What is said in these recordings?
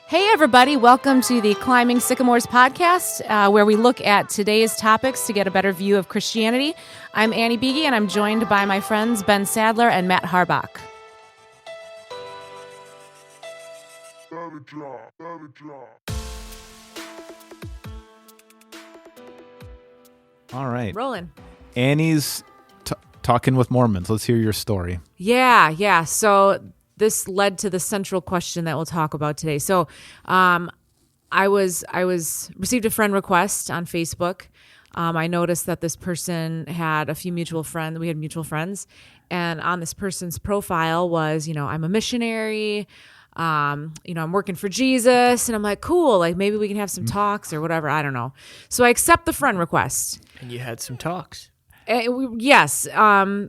Hey, everybody. Welcome to the Climbing Sycamores podcast, where we look at today's topics to get a better view of Christianity. I'm Annie Beege, and I'm joined by my friends Ben Sadler and Matt Harbach. All right. Rolling. Annie's talking with Mormons. Let's hear your story. Yeah. So this led to the central question that we'll talk about today. So I received a friend request on Facebook. I noticed that this person had a few mutual friends. We had mutual friends. And on this person's profile was, I'm a missionary. I'm working for Jesus. And I'm like, cool. Like maybe we can have some talks or whatever. I don't know. So I accept the friend request. And you had some talks. Yes.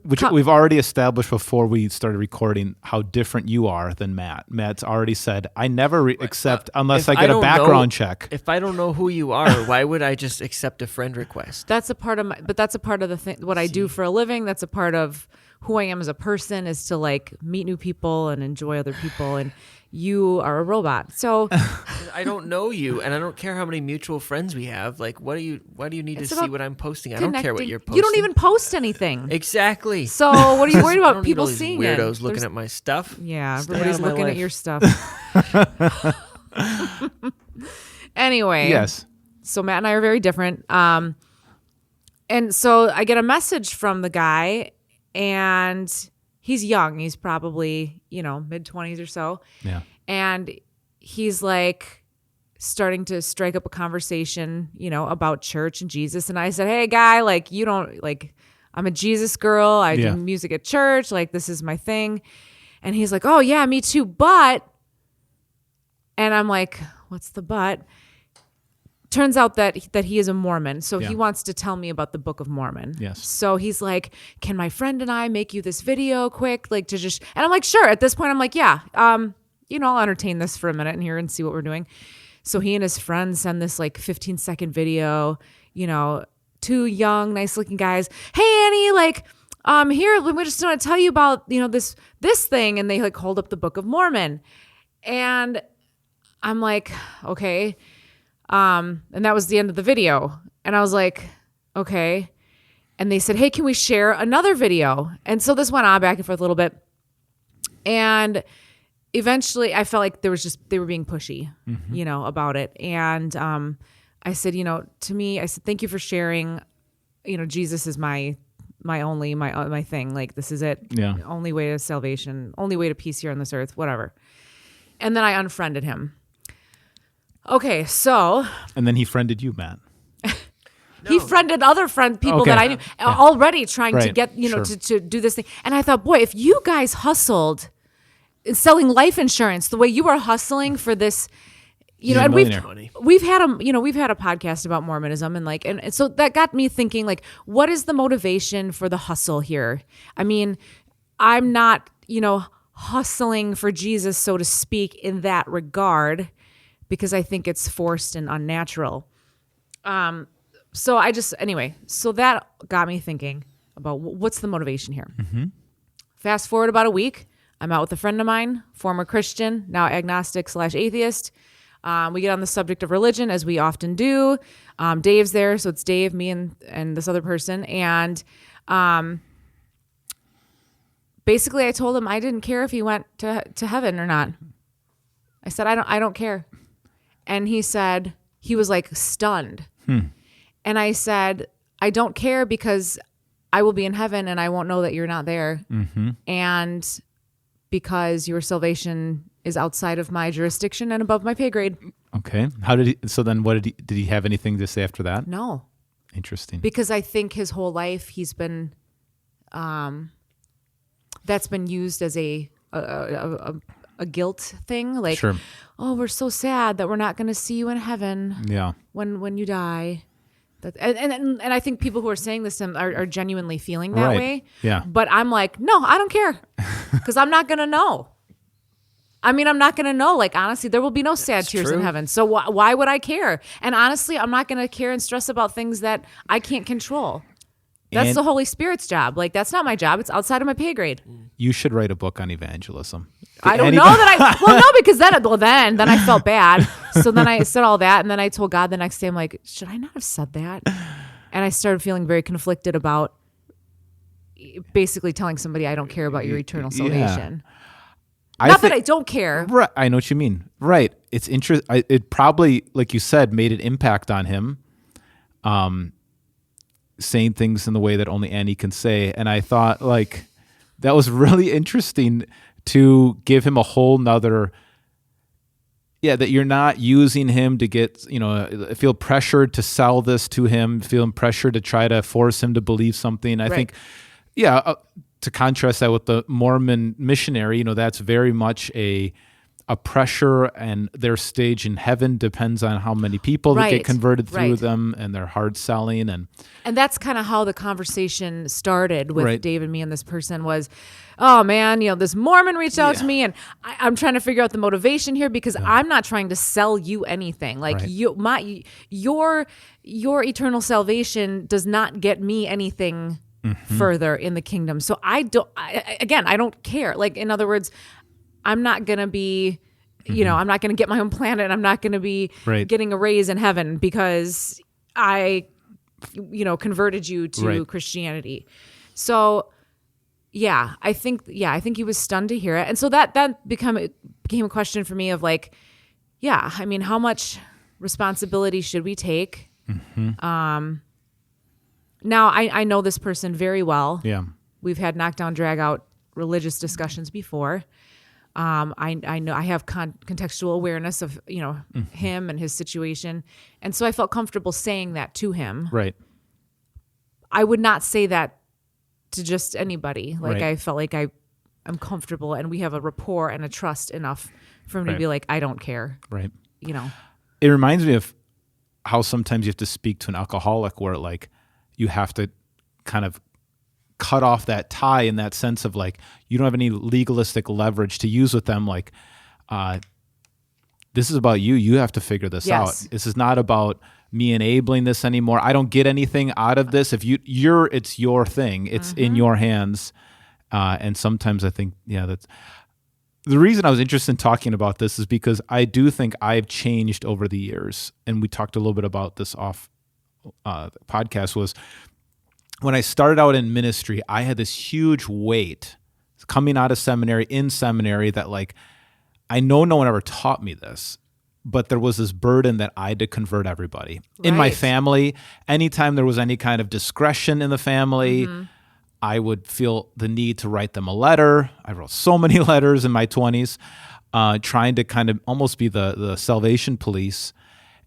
Which we've already established before we started recording how different you are than Matt. Matt's already said, I never accept unless I get a background check. If I don't know who you are, why would I just accept a friend request? That's a part of that's a part of the thing, what I do for a living. That's a part of who I am as a person, is to like meet new people and enjoy other people. And you are a robot. So I don't know you, and I don't care how many mutual friends we have. Like, why do you need to see what I'm posting? I don't care what you're posting. You don't even post anything. Exactly. So what are you worried about? People seeing it? Weirdos looking at my stuff. Yeah, Stay everybody's out of my looking at life. your stuff. Anyway. Yes. So Matt and I are very different. And so I get a message from the guy, and he's young. He's probably, mid-20s or so. Yeah. And he's like starting to strike up a conversation, about church and Jesus. And I said, hey, guy, like, you don't, like, I'm a Jesus girl. I do music at church. Like, this is my thing. And he's like, oh, yeah, me too. But, and I'm like, what's the but? Turns out that he is a Mormon, so he wants to tell me about the Book of Mormon. Yes. So he's like, can my friend and I make you this video quick? Like to just, and I'm like, sure. At this point, I'm like, yeah, I'll entertain this for a minute and here and see what we're doing. So he and his friends send this like 15-second video, two young, nice looking guys. Hey, Annie, like, here, we just want to tell you about, this thing. And they like hold up the Book of Mormon. And I'm like, okay. And that was the end of the video. And I was like, okay. And they said, hey, can we share another video? And so this went on back and forth a little bit. And eventually I felt like they were being pushy, about it. And I said, to me, I said, thank you for sharing. Jesus is my thing. Like, this is it. Yeah. Only way to salvation, only way to peace here on this earth, whatever. And then I unfriended him. Okay, so... And then he friended you, Matt. He friended other people that I knew already trying to get, to do this thing. And I thought, boy, if you guys hustled in selling life insurance the way you are hustling for this, and we've had a podcast about Mormonism and so that got me thinking, like, what is the motivation for the hustle here? I mean, I'm not, hustling for Jesus, so to speak, in that regard, because I think it's forced and unnatural. So that got me thinking about what's the motivation here. Mm-hmm. Fast forward about a week, I'm out with a friend of mine, former Christian, now agnostic/atheist. We get on the subject of religion, as we often do. Dave's there, so it's Dave, me, and this other person. And basically I told him I didn't care if he went to heaven or not. I said, I don't care. And he said, he was like stunned. And I said, I don't care because I will be in heaven and I won't know that you're not there. Mm-hmm. And because your salvation is outside of my jurisdiction and above my pay grade. Okay. Did he have anything to say after that? No. Interesting. Because I think his whole life he's been, that's been used as a guilt thing, like, sure. Oh, we're so sad that we're not going to see you in heaven. Yeah. When you die, and I think people who are saying this to him are genuinely feeling that way. Yeah. But I'm like, no, I don't care, because I'm not going to know. I mean, I'm not going to know. Like, honestly, there will be no sad tears in heaven. So why would I care? And honestly, I'm not going to care and stress about things that I can't control. That's the Holy Spirit's job. Like, that's not my job. It's outside of my pay grade. You should write a book on evangelism. I don't know that well, no, because then I felt bad. So then I said all that, and then I told God the next day, I'm like, should I not have said that? And I started feeling very conflicted about basically telling somebody I don't care about your eternal salvation. Not that I don't care. Right, I know what you mean. Right. It's interesting. It probably, like you said, made an impact on him, saying things in the way that only Annie can say. And I thought, like, that was really interesting to give him a whole nother, that you're not using him to get, feel pressured to sell this to him, feeling pressured to try to force him to believe something. I think, to contrast that with the Mormon missionary, that's very much a pressure, and their stage in heaven depends on how many people that get converted through them, and their hard selling. And that's kind of how the conversation started with Dave and me and this person was, oh man, this Mormon reached out to me, and I'm trying to figure out the motivation here, because I'm not trying to sell you anything. Like your eternal salvation does not get me anything further in the kingdom. So I don't care. Like, in other words, I'm not going to be, I'm not going to get my own planet. I'm not going to be getting a raise in heaven because I, converted you to Christianity. So I think he was stunned to hear it. And so that became a question for me of like, how much responsibility should we take? Now, I know this person very well. Yeah. We've had knockdown, drag out religious discussions before. I know I have contextual awareness of, him and his situation. And so I felt comfortable saying that to him. Right. I would not say that to just anybody. Like, I felt like I'm comfortable, and we have a rapport and a trust enough for him to be like, I don't care. Right. It reminds me of how sometimes you have to speak to an alcoholic where, like, you have to kind of cut off that tie, in that sense of like, you don't have any legalistic leverage to use with them. Like, this is about you. You have to figure this out. This is not about me enabling this anymore. I don't get anything out of this. If it's your thing. It's in your hands. And sometimes I think, that's the reason I was interested in talking about this, is because I do think I've changed over the years. And we talked a little bit about this off podcast. Was when I started out in ministry, I had this huge weight coming out of seminary, that, like, I know no one ever taught me this, but there was this burden that I had to convert everybody in my family. Anytime there was any kind of discretion in the family, I would feel the need to write them a letter. I wrote so many letters in my 20s, trying to kind of almost be the salvation police.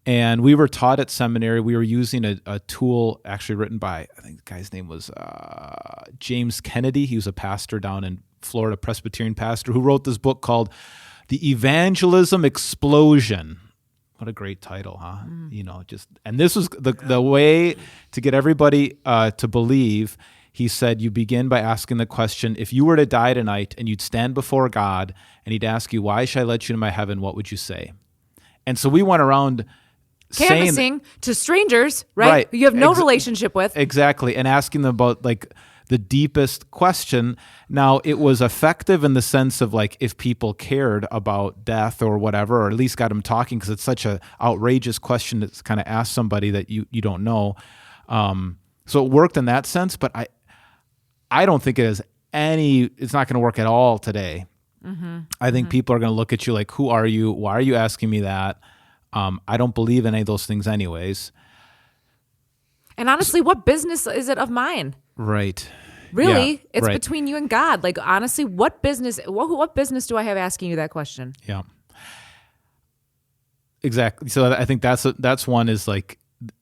And we were taught at seminary, we were using a tool actually written by, I think the guy's name was James Kennedy. He was a pastor down in Florida, Presbyterian pastor, who wrote this book called The Evangelism Explosion. What a great title, huh? And this was the way to get everybody to believe. He said, you begin by asking the question, if you were to die tonight and you'd stand before God and he'd ask you, why should I let you into my heaven? What would you say? And so we went around canvassing to strangers, right? You have no relationship with. Exactly. And asking them about, like, the deepest question. Now, it was effective in the sense of, like, if people cared about death or whatever, or at least got them talking, because it's such an outrageous question to kind of ask somebody that you don't know. So it worked in that sense, but I don't think it's not going to work at all today. I think people are going to look at you like, who are you? Why are you asking me that? I don't believe in any of those things anyways. And honestly, what business is it of mine? Right. Really? It's between you and God. Like, honestly, what business do I have asking you that question? Yeah. Exactly. So I think that's one, is like,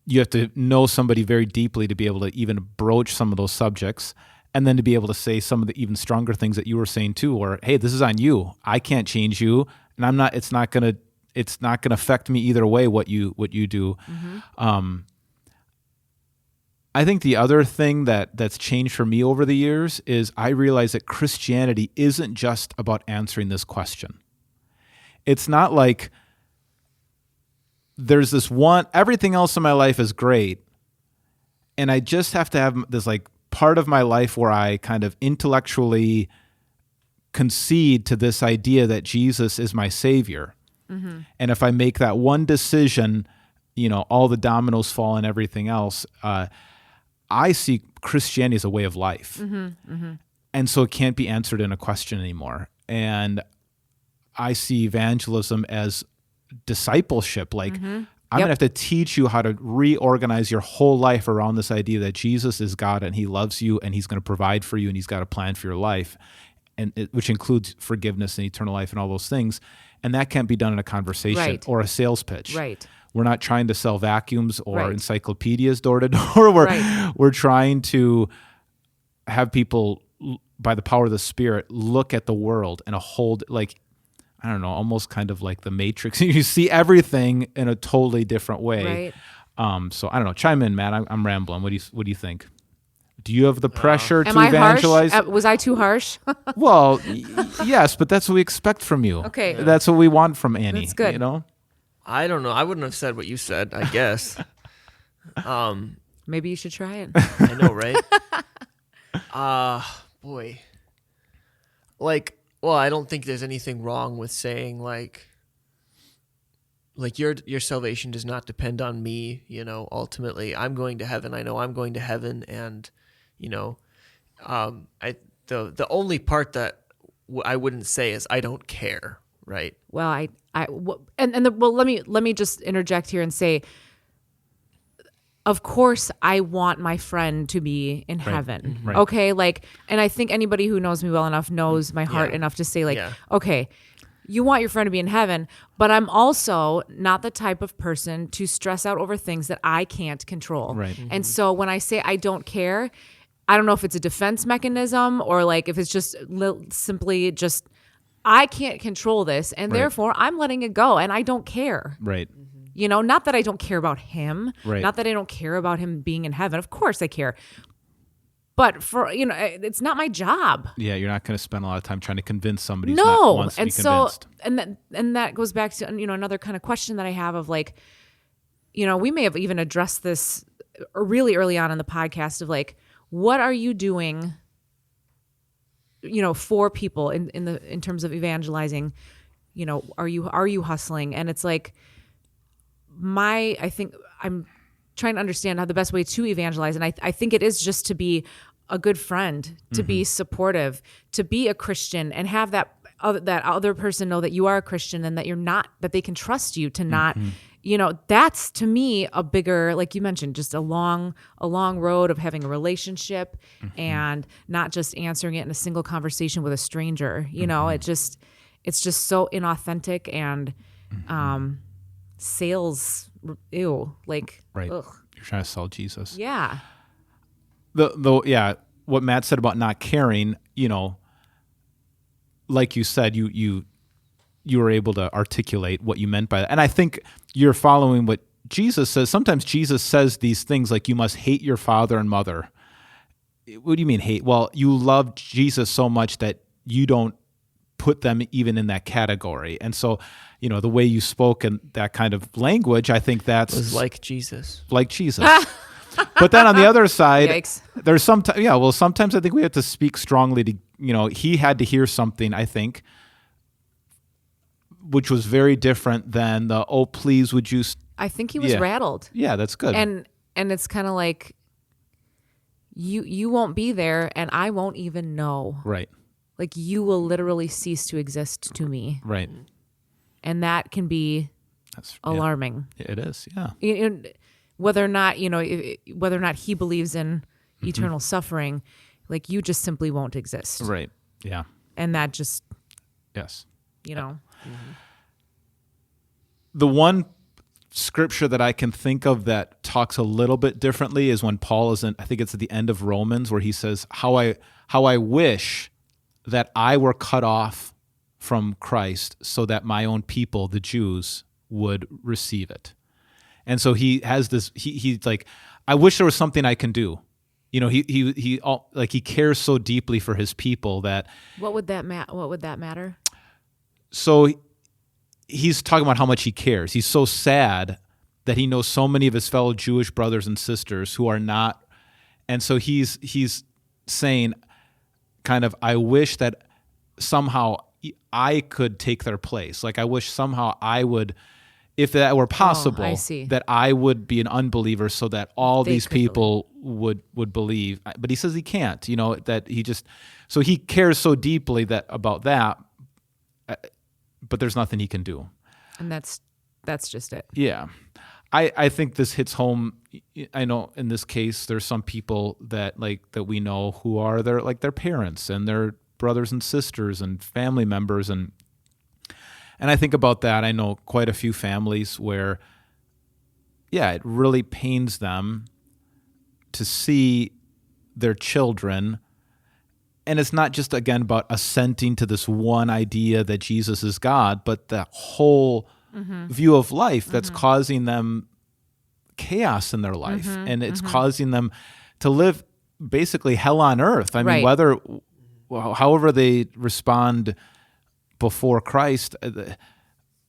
you have to know somebody very deeply to be able to even broach some of those subjects, and then to be able to say some of the even stronger things that you were saying too, or, hey, this is on you. I can't change you, and it's not going to affect me either way what you do. I think the other thing that's changed for me over the years is I realize that Christianity isn't just about answering this question. It's not like there's this one, everything else in my life is great, and I just have to have this, like, part of my life where I kind of intellectually concede to this idea that Jesus is my Savior. Mm-hmm. And if I make that one decision, all the dominoes fall and everything else. I see Christianity as a way of life. Mm-hmm, mm-hmm. And so it can't be answered in a question anymore. And I see evangelism as discipleship. Like, mm-hmm. I'm going to have to teach you how to reorganize your whole life around this idea that Jesus is God and he loves you and he's going to provide for you and he's got a plan for your life, which includes forgiveness and eternal life and all those things. And that can't be done in a conversation or a sales pitch. Right. We're not trying to sell vacuums or encyclopedias door to door. We're trying to have people, by the power of the Spirit, look at the world in a whole, I don't know, almost kind of like the Matrix. You see everything in a totally different way. Right. So I don't know. Chime in, Matt. I'm rambling. What do you think? Do you have the pressure to evangelize? Harsh? Was I too harsh? Well, yes, but that's what we expect from you. Okay. That's what we want from Annie. That's good. I don't know. I wouldn't have said what you said, I guess. Maybe you should try it. I know, right? Boy. Well, I don't think there's anything wrong with saying like your salvation does not depend on me, ultimately I'm going to heaven. I know I'm going to heaven. And, the only part that I wouldn't say is I don't care. Right. Well, let me just interject here and say, of course, I want my friend to be in heaven. Right. Okay. And I think anybody who knows me well enough knows my heart enough to say okay, you want your friend to be in heaven, but I'm also not the type of person to stress out over things that I can't control. Right. And so when I say I don't care, I don't know if it's a defense mechanism or if it's just simply just, I can't control this, and therefore I'm letting it go, and I don't care. Right. Not that I don't care about him, right. Not that I don't care about him being in heaven. Of course I care. But it's not my job. Yeah, you're not going to spend a lot of time trying to convince somebody who's not wants to be convinced. And that goes back to another kind of question that I have of we may have even addressed this really early on in the podcast of what are you doing for people in terms of evangelizing, are you hustling? And it's I think I'm trying to understand how the best way to evangelize. And I think it is just to be a good friend, to be supportive, to be a Christian and have that other person know that you are a Christian and that you're not, that they can trust you to not, that's to me a bigger, like you mentioned, just a long road of having a relationship and not just answering it in a single conversation with a stranger. It's just so inauthentic and sales. Ew. Right. Ugh. You're trying to sell Jesus. Yeah. What Matt said about not caring, like you said, you were able to articulate what you meant by that. And I think you're following what Jesus says. Sometimes Jesus says these things like you must hate your father and mother. What do you mean hate? Well, you love Jesus so much that you don't put them even in that category. And so, the way you spoke in that kind of language, I think that's... It was like Jesus. Like Jesus. But then on the other side, Yikes. There's sometimes I think we have to speak strongly to, he had to hear something, I think, which was very different than the, oh, please, would you... I think he was rattled. Yeah, that's good. And it's kind of like, you won't be there and I won't even know. Right. You will literally cease to exist to me. Right. And that can be alarming. Yeah, it is, yeah. Whether or not, whether or not he believes in eternal suffering, you just simply won't exist. Right, yeah. And that just... Yes. The one scripture that I can think of that talks a little bit differently is when Paul is in, I think it's at the end of Romans, where he says, how I wish that I were cut off from Christ so that my own people, the Jews, would receive it. And so he has this, he's like, I wish there was something I can do. He cares so deeply for his people that... What would that matter? So he's talking about how much he cares. He's so sad that he knows so many of his fellow Jewish brothers and sisters who are not. And so he's saying kind of, I wish that somehow I could take their place. Like I wish somehow I would, if that were possible, that I would be an unbeliever so that all these people would believe. But he says he can't, that so he cares so deeply about that, but there's nothing he can do. And that's just it. Yeah. I think this hits home. I know in this case, there's some people that we know who are their parents and their brothers and sisters and family members. And I think about that. I know quite a few families where, it really pains them to see their children. And it's not just, again, about assenting to this one idea that Jesus is God, but the whole view of life that's causing them chaos in their life. And it's causing them to live basically hell on earth. I mean, however they respond before Christ,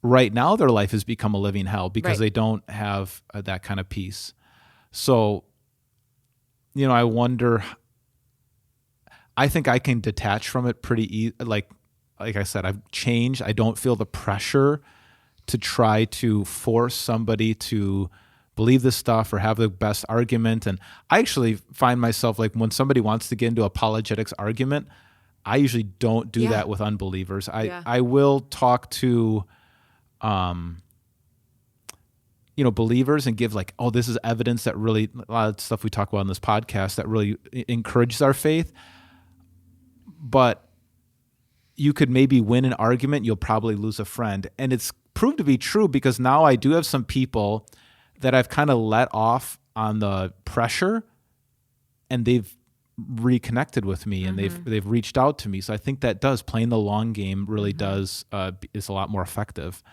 right now their life has become a living hell because they don't have that kind of peace. So, I wonder, I think I can detach from it pretty easy. Like I said, I've changed. I don't feel the pressure to try to force somebody to believe this stuff or have the best argument. And I actually find myself like when somebody wants to get into apologetics argument, I usually don't do that with unbelievers. I will talk to, believers and give this is evidence that really, a lot of stuff we talk about in this podcast that really encourages our faith. But you could maybe win an argument, you'll probably lose a friend. And it's proved to be true because now I do have some people that I've kind of let off on the pressure and they've reconnected with me and they've reached out to me. So I think that playing the long game really is a lot more effective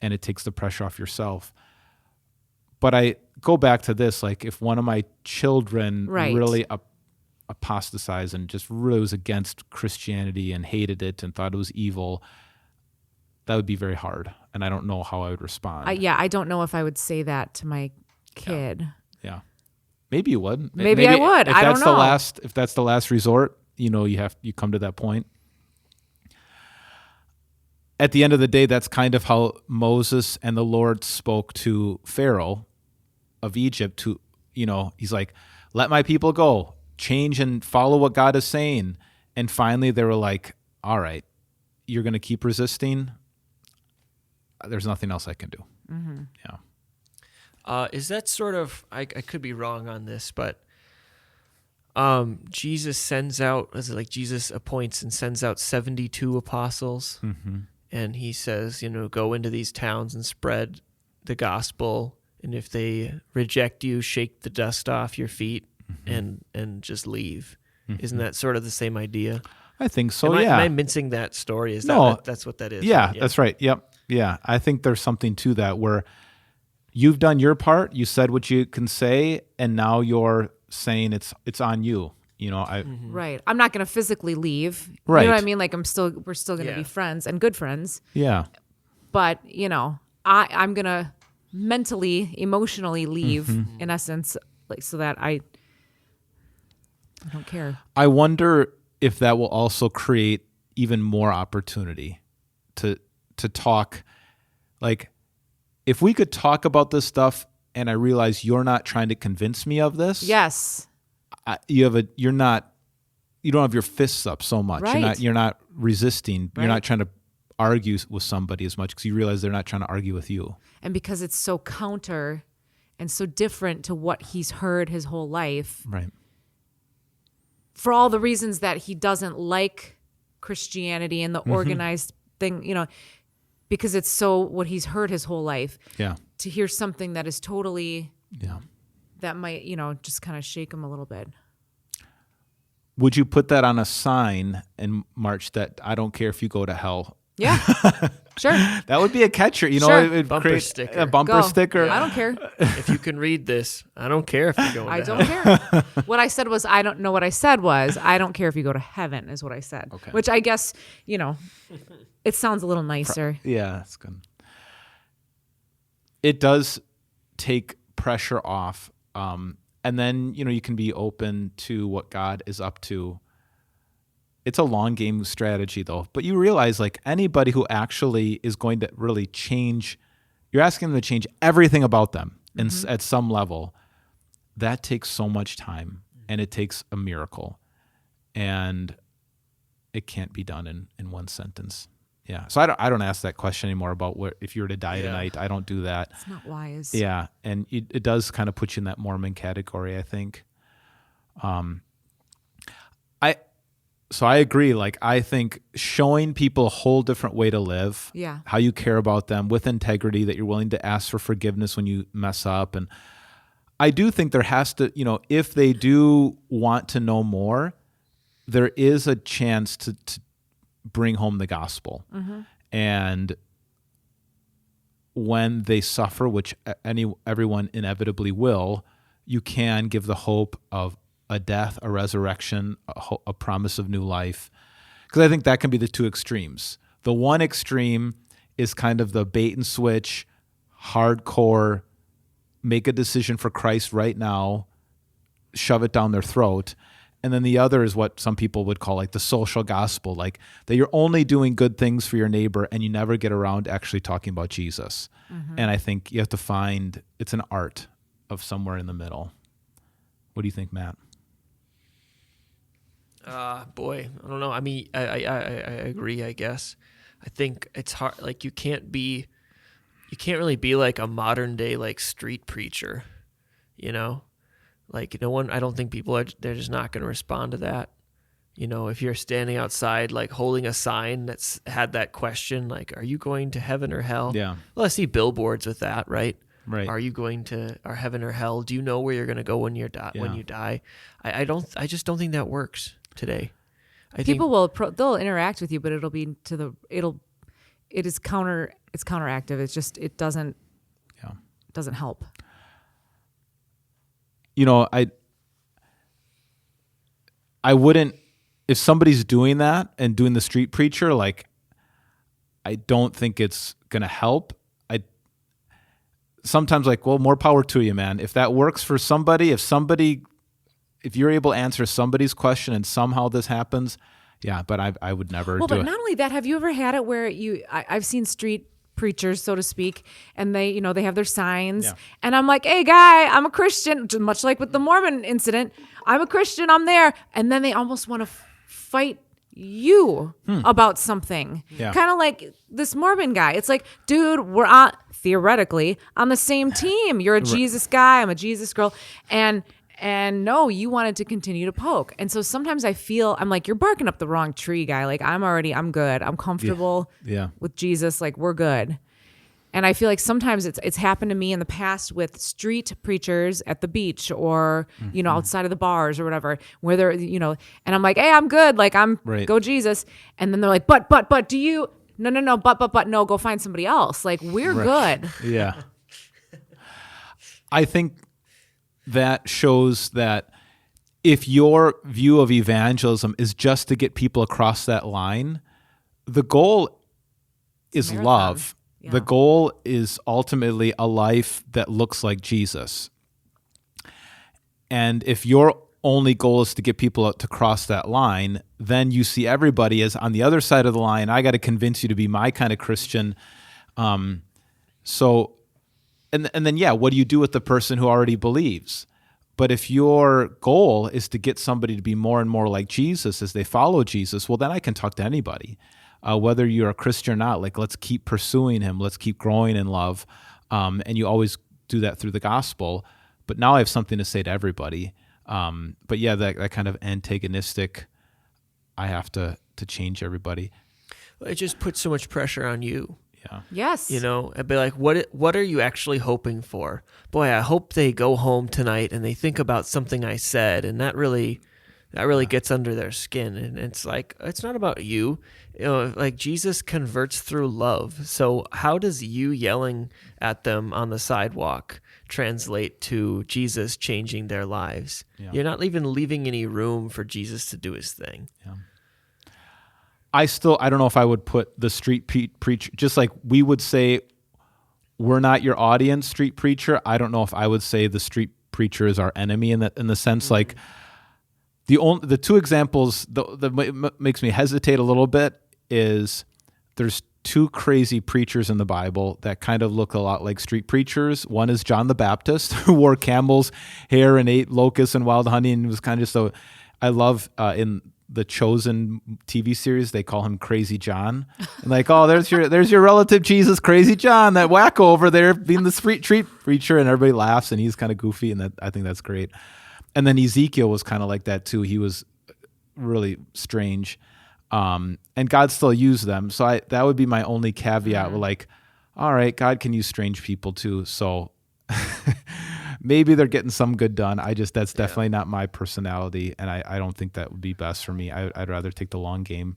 and it takes the pressure off yourself. But I go back to this, like if one of my children really apostatized and just really was against Christianity and hated it and thought it was evil, that would be very hard. And I don't know how I would respond. I don't know if I would say that to my kid. Yeah. Maybe you would. Maybe I would. I don't know. If that's the last resort, you come to that point. At the end of the day, that's kind of how Moses and the Lord spoke to Pharaoh of Egypt. He's like, let my people go, change and follow what God is saying. And finally they were like, all right, you're going to keep resisting. There's nothing else I can do. Yeah. Is that sort of, I could be wrong on this, but Jesus sends out, Jesus appoints and sends out 72 apostles. And he says, go into these towns and spread the gospel. And if they reject you, shake the dust off your feet and just leave. Isn't that sort of the same idea? I think so, Am I mincing that story? That's what that is? Yeah, right? That's right. Yep. Yeah, I think there's something to that where you've done your part, you said what you can say, and now you're saying it's on you. Right. I'm not going to physically leave. Right. You know what I mean? Like we're still going to be friends and good friends. Yeah. But I'm going to mentally, emotionally leave in essence, so that I don't care. I wonder if that will also create even more opportunity to talk. Like, if we could talk about this stuff and I realize you're not trying to convince me of this. Yes. You don't have your fists up so much. Right. You're not resisting. Right. You're not trying to argue with somebody as much because you realize they're not trying to argue with you. And because it's so counter and so different to what he's heard his whole life. Right. For all the reasons that he doesn't like Christianity and the organized thing, because it's so what he's heard his whole life. Yeah. To hear something that is totally, that might, just kind of shake him a little bit. Would you put that on a sign in March that I don't care if you go to hell? Yeah, sure. That would be a catcher, Sure. Bumper sticker. A bumper sticker. I don't care. If you can read this, I don't care if you're going to hell. I don't care. What I said was, I don't know what I said was, I don't care if you go to heaven is what I said. Okay. Which I guess, it sounds a little nicer. Yeah, that's good. It does take pressure off. And then, you can be open to what God is up to. it's a long game strategy though. But you realize like anybody who actually is going to really change, you're asking them to change everything about them at some level. That takes so much time, and it takes a miracle, and it can't be done in one sentence. Yeah. So I don't ask that question anymore about what if you were to die tonight. I don't do that. It's not wise. Yeah, and it does kind of put you in that Mormon category, I think. So I agree. Like, I think showing people a whole different way to live, how you care about them with integrity, that you're willing to ask for forgiveness when you mess up. And I do think there has to, if they do want to know more, there is a chance to bring home the gospel. And when they suffer, which everyone inevitably will, you can give the hope of a death, a resurrection, a promise of new life. Because I think that can be the two extremes. The one extreme is kind of the bait and switch, hardcore, make a decision for Christ right now, shove it down their throat. And then the other is what some people would call like the social gospel, like that you're only doing good things for your neighbor and you never get around to actually talking about Jesus. And I think you have to find, it's an art of somewhere in the middle. What do you think, Matt? Boy, I don't know. I mean, I agree, I guess. I think it's hard. Like, you can't really be like a modern day, like, street preacher, Like, no one, I don't think they're just not going to respond to that. If you're standing outside, like, holding a sign that's had that question, like, are you going to heaven or hell? Yeah. Well, I see billboards with that, right? Right. Are you going to heaven or hell? Do you know where you're going to go when you die? I just don't think that works today. They'll interact with you, but it's counteractive. It doesn't help. I wouldn't, if somebody's doing that and doing the street preacher, like, I don't think it's going to help. Sometimes like, well, more power to you, man. If that works for somebody, if you're able to answer somebody's question and somehow this happens, but I would never do it. But not only that, have you ever had it where I've seen street preachers, so to speak, and they have their signs, and I'm like, hey guy, I'm a Christian, much like with the Mormon incident, I'm a Christian, I'm there, and then they almost want to fight you about something, kind of like this Mormon guy. It's like, dude, we're theoretically on the same team. You're a Jesus guy, I'm a Jesus girl, and no, you wanted to continue to poke. And so sometimes I feel, I'm like, you're barking up the wrong tree, guy. Like, I'm good. I'm comfortable with Jesus. Like, we're good. And I feel like sometimes it's happened to me in the past with street preachers at the beach or, outside of the bars or whatever, where they're, and I'm like, hey, I'm good. Like, go Jesus. And then they're like, but do you, no, but no, go find somebody else. Like, we're good. Yeah. I think that shows that if your view of evangelism is just to get people across that line, the goal is love. Yeah. The goal is ultimately a life that looks like Jesus. And if your only goal is to get people to cross that line, then you see everybody as on the other side of the line. I got to convince you to be my kind of Christian. And then, what do you do with the person who already believes? But if your goal is to get somebody to be more and more like Jesus as they follow Jesus, well, then I can talk to anybody, whether you're a Christian or not. Like, let's keep pursuing him. Let's keep growing in love. And you always do that through the gospel. But now I have something to say to everybody. That kind of antagonistic, I have to change everybody. It just puts so much pressure on you. Yeah. Yes. I'd be like, what are you actually hoping for? Boy, I hope they go home tonight and they think about something I said, and that really gets under their skin. And it's like, it's not about you. Like, Jesus converts through love. So how does you yelling at them on the sidewalk translate to Jesus changing their lives? Yeah. You're not even leaving any room for Jesus to do his thing. Yeah. I don't know if I would put the street preacher, just like we would say, we're not your audience, street preacher. I don't know if I would say the street preacher is our enemy in the sense, like, The two examples that makes me hesitate a little bit is there's two crazy preachers in the Bible that kind of look a lot like street preachers. One is John the Baptist, who wore camel's hair and ate locusts and wild honey and was kind of just I love in the Chosen TV series, they call him Crazy John. And like, oh, there's your relative Jesus, Crazy John, that wacko over there being the street preacher, and everybody laughs and he's kind of goofy, and I think that's great. And then Ezekiel was kind of like that too. He was really strange. And God still used them. So that would be my only caveat. Mm-hmm. Like, all right, God can use strange people too. So maybe they're getting some good done. That's definitely not my personality. And I don't think that would be best for me. I'd rather take the long game.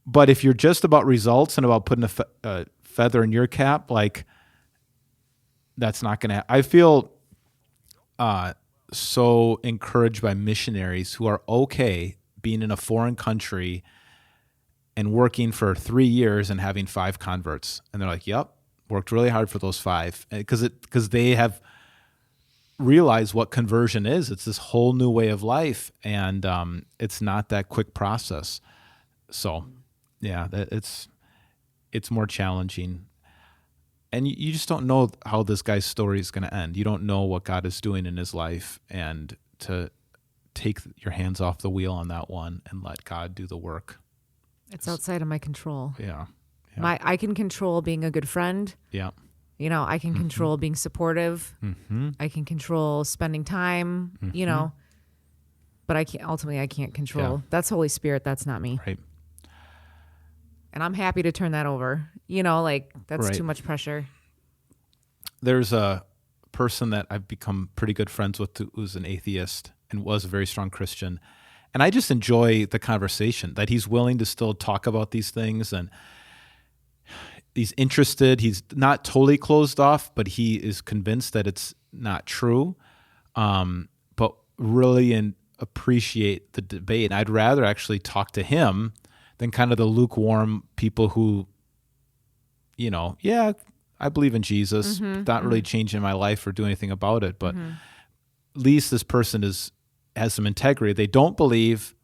But if you're just about results and about putting a feather in your cap, like, that's not going to I feel so encouraged by missionaries who are okay being in a foreign country and working for 3 years and having 5 converts. And they're like, yep, worked really hard for those 5. Because they have realized what conversion is. It's this whole new way of life. And it's not that quick process. So, yeah, it's more challenging. And you just don't know how this guy's story is going to end. You don't know what God is doing in his life. And to take your hands off the wheel on that one and let God do the work. It's outside of my control. Yeah. I can control being a good friend. Yeah. I can control being supportive. Mm-hmm. I can control spending time, but I can't control. Yeah. That's Holy Spirit. That's not me. Right. And I'm happy to turn that over. That's right. Too much pressure. There's a person that I've become pretty good friends with who's an atheist and was a very strong Christian. And I just enjoy the conversation that he's willing to still talk about these things, and he's interested. He's not totally closed off, but he is convinced that it's not true. But really appreciate the debate. And I'd rather actually talk to him than kind of the lukewarm people who, I believe in Jesus, not really changing my life or doing anything about it. But at least this person has some integrity. They don't believe,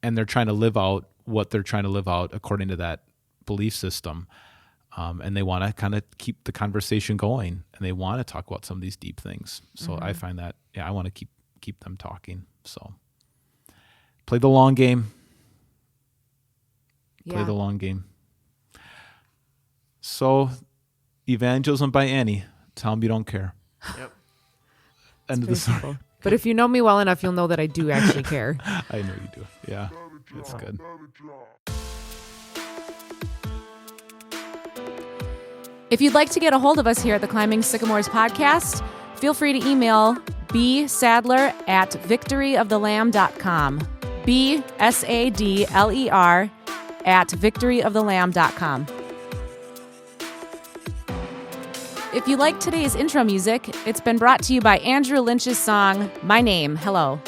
and they're trying to live out what they're trying to live out according to that belief system. And they want to kind of keep the conversation going, and they want to talk about some of these deep things. So I find that, I want to keep them talking. So play the long game. Play the long game. So, Evangelism by Annie. Tell them you don't care. Yep. End of the story. Simple. But if you know me well enough, you'll know that I do actually care. I know you do. Yeah, that's good. If you'd like to get a hold of us here at the Climbing Sycamores podcast, feel free to email bsadler@victoryofthelamb.com. bsadler@victoryofthelamb.com. If you like today's intro music, it's been brought to you by Andrew Lynch's song, My Name, Hello.